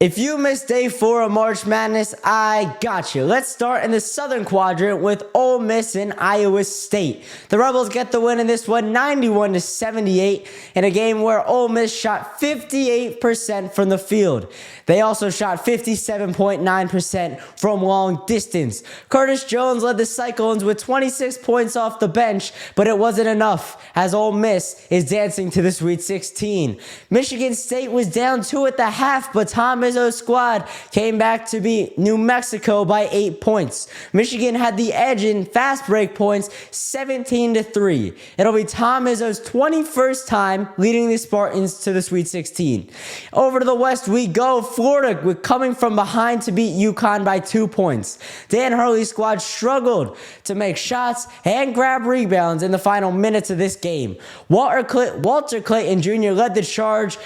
If you missed day 4 of March Madness, I got you. Let's start in the Southern Quadrant with Ole Miss and Iowa State. The Rebels get the win in this one, 91-78, in a game where Ole Miss shot 58% from the field. They also shot 57.9% from long distance. Curtis Jones led the Cyclones with 26 points off the bench, but it wasn't enough, as Ole Miss is dancing to the Sweet 16. Michigan State was down 2 at the half, but Tom Izzo's squad came back to beat New Mexico by 8 points. Michigan had the edge in fast break points, 17-3. It'll be Tom Izzo's 21st time leading the Spartans to the Sweet 16. Over to the West we go. Florida with coming from behind to beat UConn by 2 points. Dan Hurley's squad struggled to make shots and grab rebounds in the final minutes of this game. Walter Clayton Jr. led the charge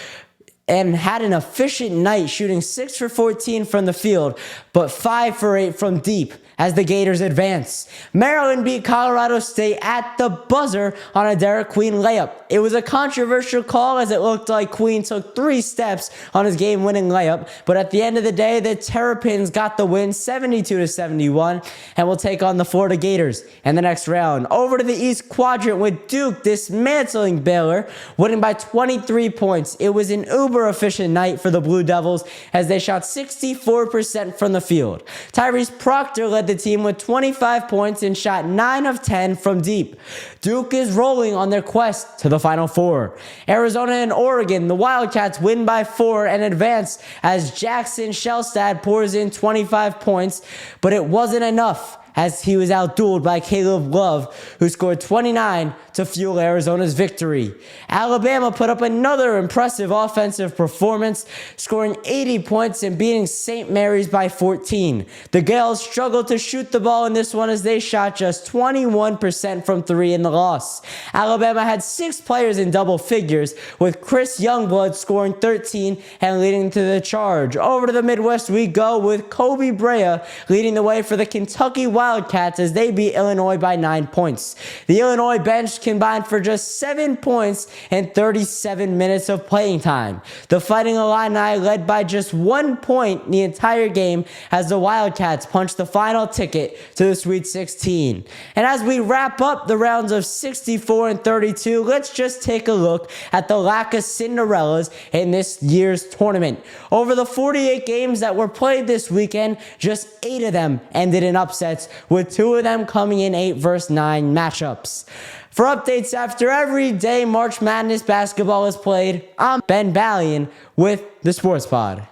and had an efficient night, shooting 6 for 14 from the field, but 5 for 8 from deep as the Gators advance. Maryland beat Colorado State at the buzzer on a Derek Queen layup. It was a controversial call as it looked like Queen took 3 steps on his game-winning layup, but at the end of the day, the Terrapins got the win 72-71 and will take on the Florida Gators in the next round. Over to the East Quadrant with Duke dismantling Baylor, winning by 23 points. It was an uber-efficient night for the Blue Devils as they shot 64% from the field. Tyrese Proctor led the team with 25 points and shot 9 of 10 from deep. Duke is rolling on their quest to the Final Four. Arizona and Oregon, the Wildcats win by 4 and advance as Jackson Shelstad pours in 25 points, but it wasn't enough as he was outdueled by Caleb Love, who scored 29 to fuel Arizona's victory. Alabama put up another impressive offensive performance, scoring 80 points and beating St. Mary's by 14. The Gales struggled to shoot the ball in this one as they shot just 21% from 3 in the loss. Alabama had 6 players in double figures, with Chris Youngblood scoring 13 and leading to the charge. Over to the Midwest we go with Kobe Brea leading the way for the Kentucky Wildcats as they beat Illinois by 9 points. The Illinois bench combined for just 7 points and 37 minutes of playing time. The Fighting Illini led by just 1 point the entire game as the Wildcats punched the final ticket to the Sweet 16. And as we wrap up the rounds of 64 and 32, let's just take a look at the lack of Cinderellas in this year's tournament. Over the 48 games that were played this weekend, just 8 of them ended in upsets, with 2 of them coming in 8 versus 9 matchups. For updates after every day March Madness basketball is played, I'm Ben Ballion with the Sports Pod.